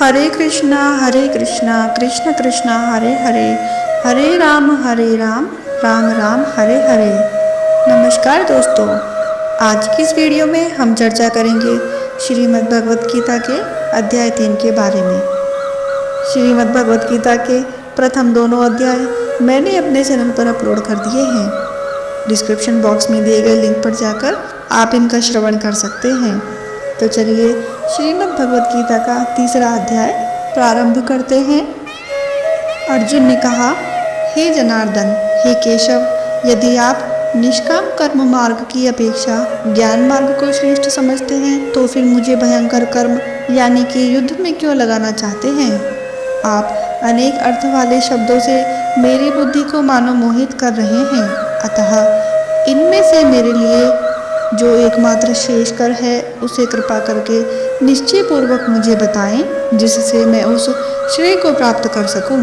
हरे कृष्णा कृष्ण कृष्णा हरे हरे, हरे राम राम राम हरे हरे। नमस्कार दोस्तों, आज की इस वीडियो में हम चर्चा करेंगे श्रीमद् भगवत गीता के अध्याय 3 के बारे में। श्रीमद् भगवत गीता के प्रथम दोनों अध्याय मैंने अपने चैनल पर अपलोड कर दिए हैं। डिस्क्रिप्शन बॉक्स में दिए गए लिंक पर जाकर आप इनका श्रवण कर सकते हैं। तो चलिए श्रीमद् भगवत गीता का तीसरा अध्याय प्रारंभ करते हैं। अर्जुन ने कहा, हे जनार्दन, हे केशव, यदि आप निष्काम कर्म मार्ग की अपेक्षा ज्ञान मार्ग को श्रेष्ठ समझते हैं तो फिर मुझे भयंकर कर्म यानी कि युद्ध में क्यों लगाना चाहते हैं? आप अनेक अर्थ वाले शब्दों से मेरी बुद्धि को मानो मोहित कर रहे हैं। अतः इनमें से मेरे लिए जो एकमात्र श्रेष्ठकर है उसे कृपा करके निश्चय पूर्वक मुझे बताएं, जिससे मैं उस श्रेय को प्राप्त कर सकूं।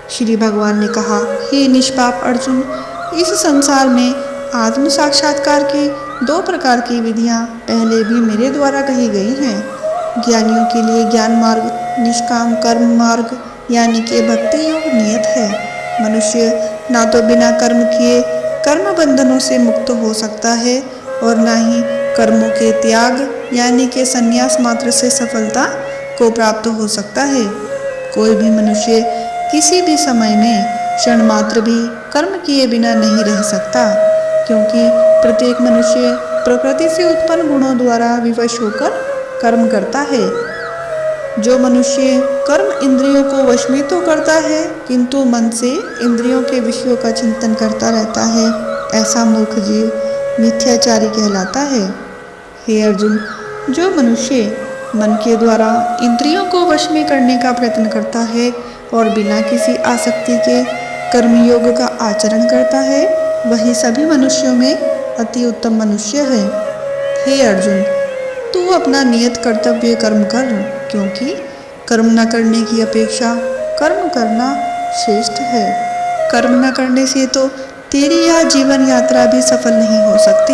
श्री भगवान ने कहा, हे निष्पाप अर्जुन, इस संसार में आत्म साक्षात्कार की 2 प्रकार की विधियां पहले भी मेरे द्वारा कही गई हैं। ज्ञानियों के लिए ज्ञान मार्ग, निष्काम कर्म मार्ग यानी कि भक्ति योग नियत है। मनुष्य ना तो बिना कर्म किए कर्म बंधनों से मुक्त हो सकता है और न ही कर्मों के त्याग यानी कि संन्यास मात्र से सफलता को प्राप्त हो सकता है। कोई भी मनुष्य किसी भी समय में क्षण मात्र भी कर्म किए बिना नहीं रह सकता, क्योंकि प्रत्येक मनुष्य प्रकृति से उत्पन्न गुणों द्वारा विवश होकर कर्म करता है। जो मनुष्य कर्म इंद्रियों को वश में तो करता है किंतु मन से इंद्रियों के विषयों का चिंतन करता रहता है, ऐसा मूर्ख जीव मिथ्याचारी कहलाता है। हे अर्जुन, जो मनुष्य मन के द्वारा इंद्रियों को वश में करने का प्रयत्न करता है और बिना किसी आसक्ति के कर्मयोग का आचरण करता है, वही सभी मनुष्यों में अति उत्तम मनुष्य है। हे अर्जुन, तू अपना नियत कर्तव्य कर्म कर, क्योंकि कर्म न करने की अपेक्षा कर्म करना श्रेष्ठ है। कर्म न करने से तो तेरी यह जीवन यात्रा भी सफल नहीं हो सकती।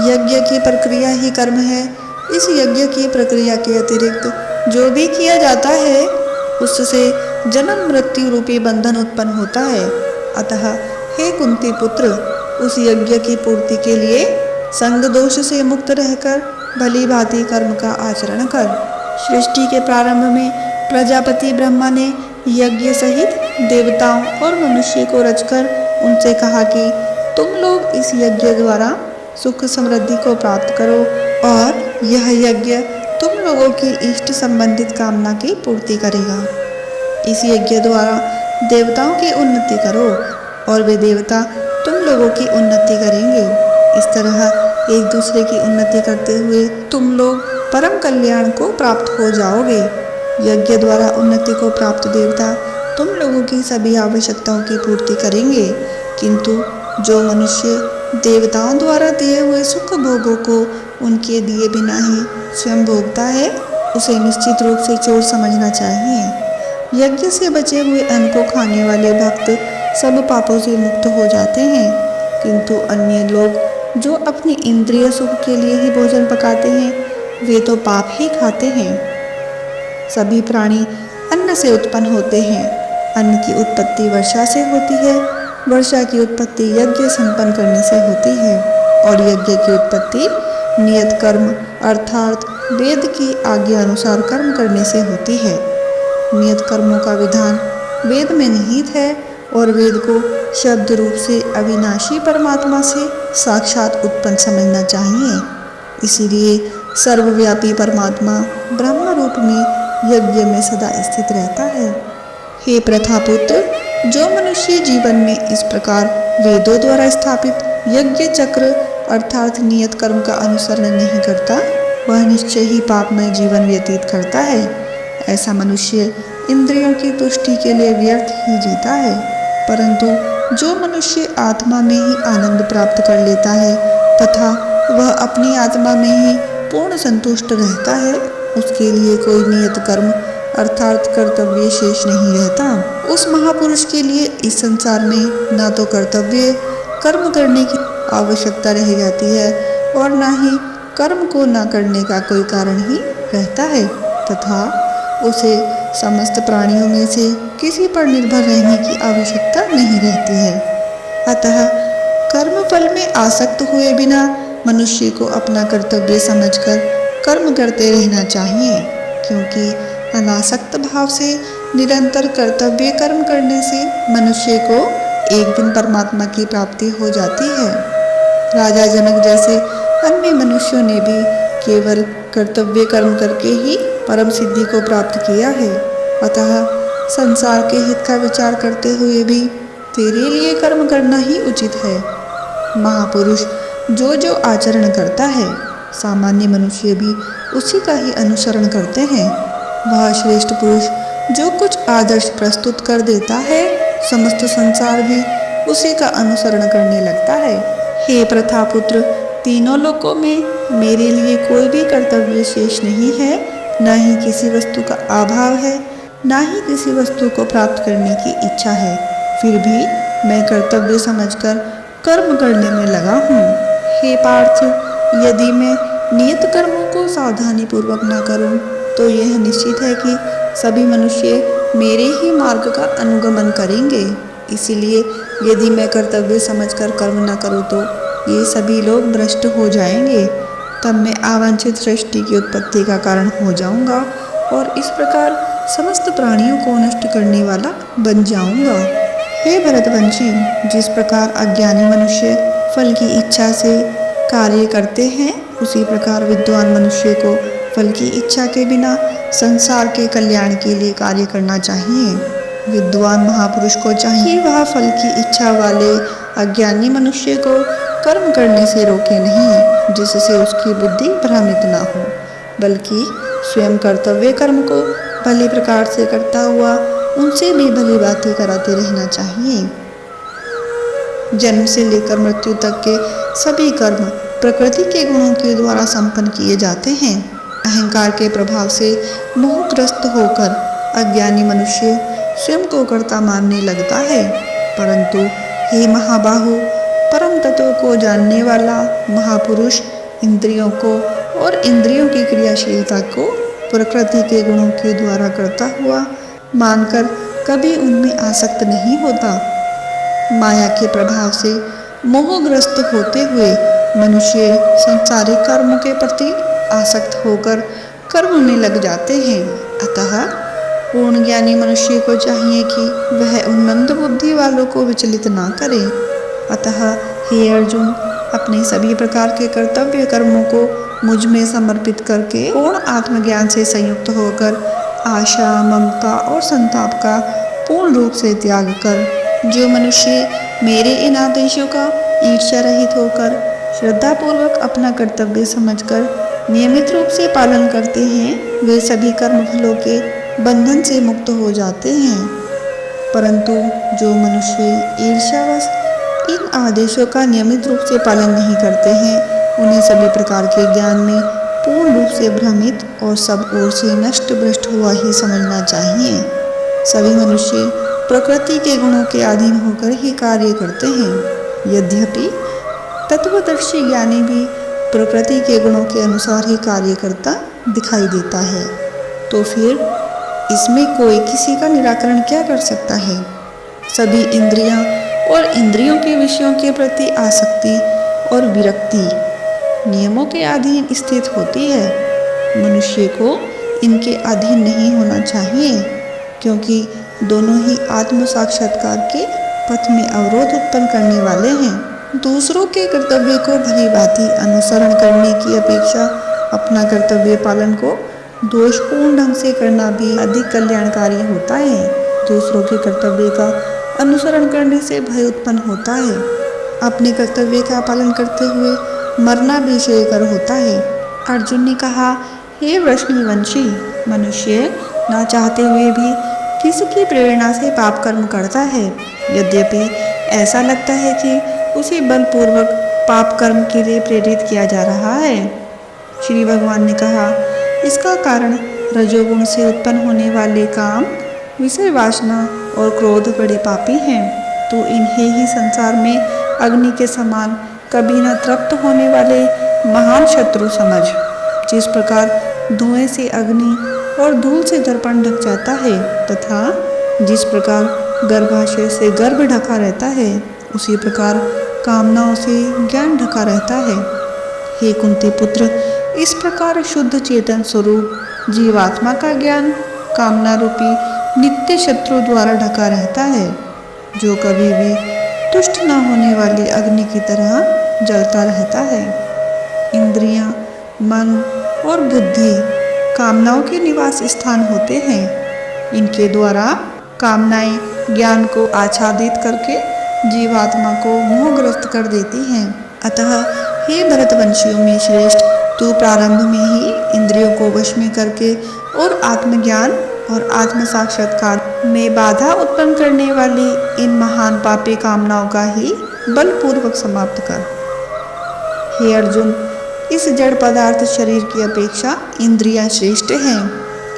यज्ञ की प्रक्रिया ही कर्म है। इस यज्ञ की प्रक्रिया के अतिरिक्त जो भी किया जाता है उससे जन्म मृत्यु रूपी बंधन उत्पन्न होता है। अतः हे कुंती पुत्र, उस यज्ञ की पूर्ति के लिए संग दोष से मुक्त रहकर भली भांति कर्म का आचरण कर। सृष्टि के प्रारंभ में प्रजापति ब्रह्मा ने यज्ञ सहित देवताओं और मनुष्य को रचकर उनसे कहा कि तुम लोग इस यज्ञ द्वारा सुख समृद्धि को प्राप्त करो और यह यज्ञ तुम लोगों की इष्ट संबंधित कामना की पूर्ति करेगा। इस यज्ञ द्वारा देवताओं की उन्नति करो और वे देवता तुम लोगों की उन्नति करेंगे। इस तरह एक दूसरे की उन्नति करते हुए तुम लोग परम कल्याण को प्राप्त हो जाओगे। यज्ञ द्वारा उन्नति को प्राप्त देवता तुम लोगों की सभी आवश्यकताओं की पूर्ति करेंगे, किंतु जो मनुष्य देवताओं द्वारा दिए हुए सुख भोगों को उनके दिए बिना ही स्वयं भोगता है, उसे निश्चित रूप से चोर समझना चाहिए। यज्ञ से बचे हुए अन्न को खाने वाले भक्त सब पापों से मुक्त हो जाते हैं, किंतु अन्य लोग जो अपनी इंद्रिय सुख के लिए ही भोजन पकाते हैं, वे तो पाप ही खाते हैं। सभी प्राणी अन्न से उत्पन्न होते हैं। अन्न की उत्पत्ति वर्षा से होती है, वर्षा की उत्पत्ति यज्ञ संपन्न करने से होती है और यज्ञ की उत्पत्ति नियत कर्म अर्थात वेद की आज्ञा अनुसार कर्म करने से होती है। नियत कर्मों का विधान वेद में निहित है और वेद को शब्द रूप से अविनाशी परमात्मा से साक्षात उत्पन्न समझना चाहिए। इसीलिए सर्वव्यापी परमात्मा ब्रह्म रूप में यज्ञ में सदा स्थित रहता है। हे प्रथापुत्र, जो मनुष्य जीवन में इस प्रकार वेदों द्वारा स्थापित यज्ञ चक्र अर्थात नियत कर्म का अनुसरण नहीं करता, वह निश्चय ही पापमय जीवन व्यतीत करता है। ऐसा मनुष्य इंद्रियों की तुष्टि के लिए व्यर्थ ही जीता है, परंतु जो मनुष्य आत्मा में ही आनंद प्राप्त कर लेता है तथा वह अपनी आत्मा में ही पूर्ण संतुष्ट रहता है, उसके लिए कोई नियत कर्म अर्थात कर्तव्य शेष नहीं रहता। उस महापुरुष के लिए इस संसार में न तो कर्तव्य कर्म करने की आवश्यकता रह जाती है और न ही कर्म को न करने का कोई कारण ही रहता है, तथा उसे समस्त प्राणियों में से किसी पर निर्भर रहने की आवश्यकता नहीं रहती है। अतः कर्म फल में आसक्त हुए बिना मनुष्य को अपना कर्तव्य समझकर कर्म करते रहना चाहिए, क्योंकि अनासक्त भाव से निरंतर कर्तव्य कर्म करने से मनुष्य को एक दिन परमात्मा की प्राप्ति हो जाती है। राजा जनक जैसे अन्य मनुष्यों ने भी केवल कर्तव्य कर्म करके ही परम सिद्धि को प्राप्त किया है। अतः संसार के हित का विचार करते हुए भी तेरे लिए कर्म करना ही उचित है। महापुरुष जो जो आचरण करता है, सामान्य मनुष्य भी उसी का ही अनुसरण करते हैं। वह श्रेष्ठ पुरुष जो कुछ आदर्श प्रस्तुत कर देता है, समस्त संसार भी उसी का अनुसरण करने लगता है। हे प्रथापुत्र, तीनों लोकों में मेरे लिए कोई भी कर्तव्य शेष नहीं है, न ही किसी वस्तु का अभाव है, न ही किसी वस्तु को प्राप्त करने की इच्छा है। फिर भी मैं कर्तव्य समझकर कर्म करने में लगा हूँ। हे पार्थ, यदि मैं नियत कर्मों को सावधानी पूर्वक न करूँ तो यह निश्चित है कि सभी मनुष्य मेरे ही मार्ग का अनुगमन करेंगे। इसीलिए यदि मैं कर्तव्य समझकर कर्म न करूँ तो ये सभी लोग भ्रष्ट हो जाएंगे। तब मैं अवांछित सृष्टि की उत्पत्ति का कारण हो जाऊंगा और इस प्रकार समस्त प्राणियों को नष्ट करने वाला बन जाऊंगा। हे भरतवंशी, जिस प्रकार अज्ञानी मनुष्य फल की इच्छा से कार्य करते हैं, उसी प्रकार विद्वान मनुष्य को फल की इच्छा के बिना संसार के कल्याण के लिए कार्य करना चाहिए। विद्वान महापुरुष को चाहिए वह फल की इच्छा वाले अज्ञानी मनुष्य को कर्म करने से रोके नहीं, जिससे उसकी बुद्धि भ्रमित ना हो, बल्कि स्वयं कर्तव्य कर्म को भली प्रकार से करता हुआ उनसे भी भली बातें कराते रहना चाहिए। जन्म से लेकर मृत्यु तक के सभी कर्म प्रकृति के गुणों के द्वारा संपन्न किए जाते हैं। अहंकार के प्रभाव से मोहग्रस्त होकर अज्ञानी मनुष्य स्वयं को कर्ता मानने लगता है, परंतु हे महाबाहु, परम तत्व को जानने वाला महापुरुष इंद्रियों को और इंद्रियों की क्रियाशीलता को प्रकृति के गुणों के द्वारा करता हुआ मानकर कभी उनमें आसक्त नहीं होता। माया के प्रभाव से मोहग्रस्त होते हुए मनुष्य सांसारिक कर्मों के प्रति आसक्त होकर कर्म में लग जाते हैं। अतः पूर्ण ज्ञानी मनुष्य को चाहिए कि वह उन मंद बुद्धि वालों को विचलित ना करे। अतः हे अर्जुन, अपने सभी प्रकार के कर्तव्य कर्मों को मुझ में समर्पित करके पूर्ण आत्मज्ञान से संयुक्त होकर आशा, ममता और संताप का पूर्ण रूप से त्याग कर जो मनुष्य मेरे इन आदेशों का ईर्ष्या रहित होकर श्रद्धापूर्वक अपना कर्तव्य समझकर नियमित रूप से पालन करते हैं, वे सभी कर्म फलों के बंधन से मुक्त हो जाते हैं। परंतु जो मनुष्य ईर्ष्यावश इन आदेशों का नियमित रूप से पालन नहीं करते हैं, उन्हें सभी प्रकार के ज्ञान में पूर्ण रूप से भ्रमित और सब ओर से नष्ट भ्रष्ट हुआ ही समझना चाहिए। सभी मनुष्य प्रकृति के गुणों के अधीन होकर ही कार्य करते हैं। यद्यपि तत्वदर्शी ज्ञानी भी प्रकृति के गुणों के अनुसार ही कार्य करता दिखाई देता है, तो फिर इसमें कोई किसी का निराकरण क्या कर सकता है। सभी इंद्रियां और इंद्रियों के विषयों के प्रति आसक्ति और विरक्ति नियमों के अधीन स्थित होती है। मनुष्य को इनके अधीन नहीं होना चाहिए, क्योंकि दोनों ही आत्म साक्षात्कार के पथ में अवरोध उत्पन्न करने वाले हैं। दूसरों के कर्तव्य को भली भांति अनुसरण करने की अपेक्षा अपना कर्तव्य पालन को दोषपूर्ण ढंग से करना भी अधिक कल्याणकारी होता है। दूसरों के कर्तव्य का अनुसरण करने से भय उत्पन्न होता है। अपने कर्तव्य का पालन करते हुए मरना भी श्रेयकर होता है। अर्जुन ने कहा, हे वृष्णिवंशी, मनुष्य ना चाहते हुए भी किसकी प्रेरणा से पाप कर्म करता है। यद्यपि ऐसा लगता है कि उसे बलपूर्वक पाप कर्म के लिए प्रेरित किया जा रहा है। श्री भगवान ने कहा, इसका कारण रजोगुण से उत्पन्न होने वाले काम, विषय वासना और क्रोध बड़े पापी हैं। तो इन्हें ही संसार में अग्नि के समान कभी न तृप्त होने वाले महान शत्रु समझ। जिस प्रकार धुएं से अग्नि और धूल से दर्पण ढक जाता है, तथा जिस प्रकार गर्भाशय से गर्भ ढका रहता है, उसी प्रकार कामनाओं से ज्ञान ढका रहता है। हे कुंती पुत्र, इस प्रकार शुद्ध चेतन स्वरूप जीवात्मा का ज्ञान कामना रूपी नित्य शत्रु द्वारा ढका रहता है, जो कभी भी तुष्ट न होने वाली अग्नि की तरह जलता रहता है। इंद्रियां, मन और बुद्धि कामनाओं के निवास स्थान होते हैं। इनके द्वारा कामनाएं ज्ञान को आच्छादित करके जीवात्मा को मोहग्रस्त कर देती हैं। अतः हे भरतवंशियों में श्रेष्ठ, तू प्रारंभ में ही इंद्रियों को वश में करके और आत्मज्ञान और आत्म साक्षात्कार में बाधा उत्पन्न करने वाली इन महान पापी कामनाओं का ही बलपूर्वक समाप्त कर। हे अर्जुन, इस जड़ पदार्थ शरीर की अपेक्षा इंद्रियां श्रेष्ठ हैं।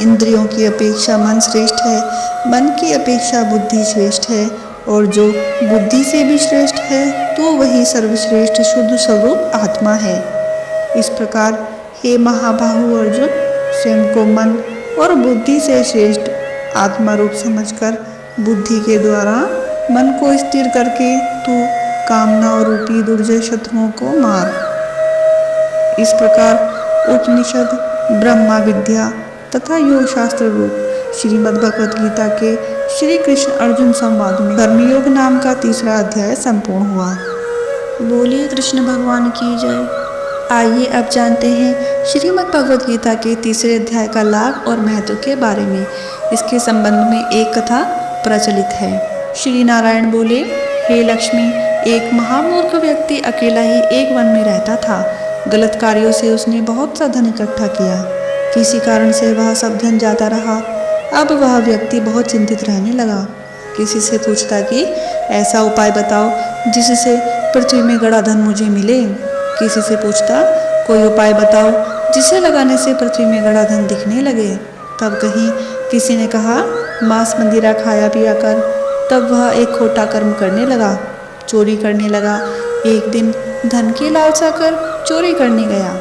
इंद्रियों की अपेक्षा मन श्रेष्ठ है, मन की अपेक्षा बुद्धि श्रेष्ठ है, और जो बुद्धि से भी श्रेष्ठ है तो वही सर्वश्रेष्ठ शुद्ध स्वरूप आत्मा है। इस प्रकार हे महाबाहु अर्जुन, स्वयं को मन और बुद्धि से श्रेष्ठ आत्मा रूप समझकर बुद्धि के द्वारा मन को स्थिर करके तू कामना और रूपी दुर्जय शत्रुओं को मार। इस प्रकार उपनिषद, ब्रह्मा विद्या तथा योग शास्त्र रूप श्रीमद् भगवत गीता के श्री कृष्ण अर्जुन संवाद में कर्मयोग नाम का तीसरा अध्याय संपूर्ण हुआ। बोलिए कृष्ण भगवान की जय। आइए अब जानते हैं श्रीमद् भगवत गीता के तीसरे अध्याय का लाभ और महत्व के बारे में। इसके संबंध में एक कथा प्रचलित है। श्री नारायण बोले, हे लक्ष्मी, एक महामूर्ख व्यक्ति अकेला ही एक वन में रहता था। गलत कार्यों से उसने बहुत सा धन इकट्ठा किया। किसी कारण से वह सब धन जाता रहा। अब वह व्यक्ति बहुत चिंतित रहने लगा। किसी से पूछता कि ऐसा उपाय बताओ जिससे पृथ्वी में गड़ा धन मुझे मिले। किसी से पूछता कोई उपाय बताओ जिसे लगाने से पृथ्वी में गड़ा धन दिखने लगे। तब कहीं किसी ने कहा मांस मंदिरा खाया पिया कर। तब वह एक खोटा कर्म करने लगा, चोरी करने लगा। एक दिन धन की लालसा कर चोरी करने गया।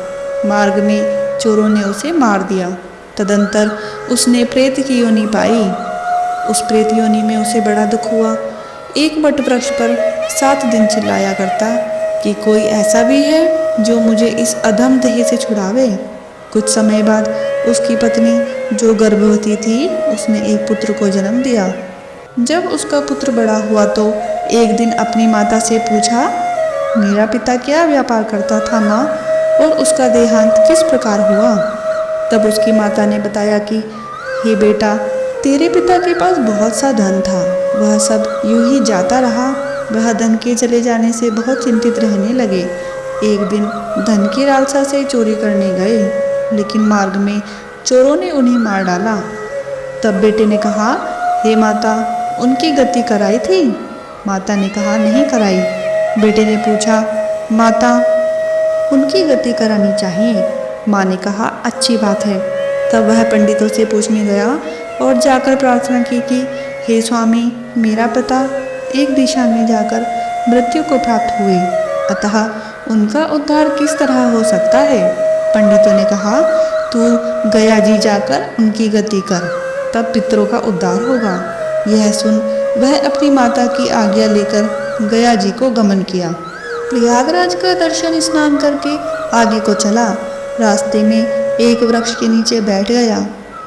मार्ग में चोरों ने उसे मार दिया। तदंतर उसने प्रेत की योनि पाई। उस प्रेत योनि में उसे बड़ा दुख हुआ। एक बट वृक्ष पर 7 दिन चिल्लाया करता कि कोई ऐसा भी है जो मुझे इस अधम देह से छुड़ावे। कुछ समय बाद उसकी पत्नी जो गर्भवती थी, उसने एक पुत्र को जन्म दिया। जब उसका पुत्र बड़ा हुआ तो एक दिन अपनी माता से पूछा, मेरा पिता क्या व्यापार करता था माँ, और उसका देहांत किस प्रकार हुआ। तब उसकी माता ने बताया कि हे बेटा, तेरे पिता के पास बहुत सा धन था, वह सब यूं ही जाता रहा। वह धन के चले जाने से बहुत चिंतित रहने लगे। एक दिन धन की लालसा से चोरी करने गए, लेकिन मार्ग में चोरों ने उन्हें मार डाला। तब बेटे ने कहा, हे माता, उनकी गति कराई थी। माता ने कहा, नहीं कराई। बेटे ने पूछा, माता, उनकी गति करानी चाहिए। माँ ने कहा, अच्छी बात है। तब वह पंडितों से पूछने गया और जाकर प्रार्थना की कि हे स्वामी, मेरा पिता एक दिशा में जाकर मृत्यु को प्राप्त हुए, अतः उनका उद्धार किस तरह हो सकता है। पंडितों ने कहा, तू गया जी जाकर उनकी गति कर, तब पितरों का उद्धार होगा। यह सुन वह अपनी माता की आज्ञा लेकर गया जी को गमन किया। प्रयागराज का दर्शन स्नान करके आगे को चला। रास्ते में एक वृक्ष के नीचे बैठ गया।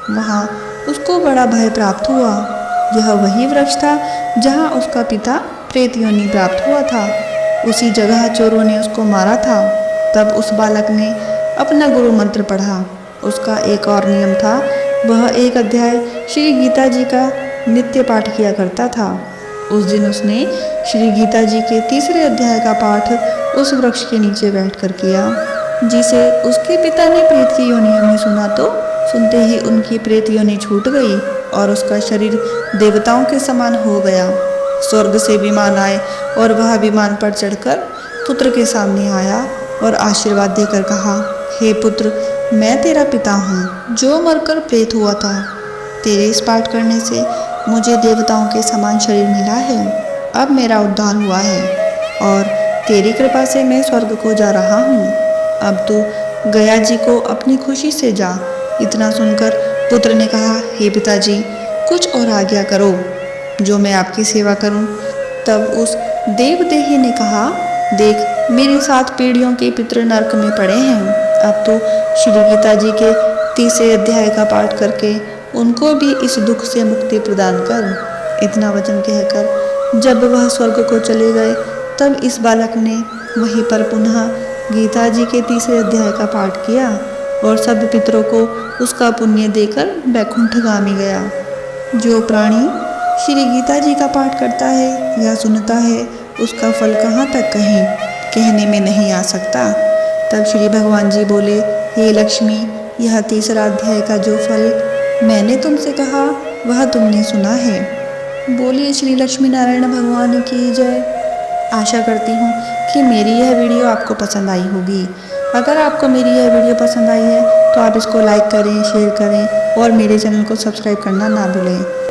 वहाँ उसको बड़ा भय प्राप्त हुआ। यह वही वृक्ष था जहाँ उसका पिता प्रेत योनि प्राप्त हुआ था। उसी जगह चोरों ने उसको मारा था। तब उस बालक ने अपना गुरु मंत्र पढ़ा। उसका एक और नियम था, वह एक अध्याय श्री गीता जी का नित्य पाठ किया करता था। उस दिन उसने श्री गीता जी के तीसरे अध्याय का पाठ उस वृक्ष के नीचे बैठकर किया, जिसे उसके पिता ने प्रेत की योनि में सुना तो सुनते ही उनकी प्रेत योनि छूट गई और उसका शरीर देवताओं के समान हो गया। स्वर्ग से विमान आए और वह विमान पर चढ़कर पुत्र के सामने आया और आशीर्वाद देकर कहा, हे पुत्र, मैं तेरा पिता हूँ जो मरकर प्रेत हुआ था। तेरे इस पाठ करने से मुझे देवताओं के समान शरीर मिला है। अब मेरा उद्धार हुआ है और तेरी कृपा से मैं स्वर्ग को जा रहा हूँ। अब तू गया जी को अपनी खुशी से जा। इतना सुनकर पुत्र ने कहा, हे पिताजी, कुछ और आज्ञा करो जो मैं आपकी सेवा करूं। तब उस देवदेही ने कहा, देख, मेरे 7 पीढ़ियों के पितृ नरक में पड़े हैं। अब तो श्री गीता जी के 30वें अध्याय का पाठ करके उनको भी इस दुख से मुक्ति प्रदान कर। इतना वचन कहकर जब वह स्वर्ग को चले गए, तब इस बालक ने वहीं पर पुनः गीता जी के 30वें अध्याय का पाठ किया और सब पितरों को उसका पुण्य देकर वैकुंठगामी गया। जो प्राणी श्री गीता जी का पाठ करता है या सुनता है, उसका फल कहाँ तक कहें, कहने में नहीं आ सकता। तब श्री भगवान जी बोले, हे लक्ष्मी, यह 3रा अध्याय का जो फल मैंने तुमसे कहा वह तुमने सुना है। बोलिए श्री लक्ष्मी नारायण भगवान की जय। आशा करती हूँ कि मेरी यह वीडियो आपको पसंद आई होगी। अगर आपको मेरी यह वीडियो पसंद आई है तो आप इसको लाइक करें, शेयर करें और मेरे चैनल को सब्सक्राइब करना ना भूलें।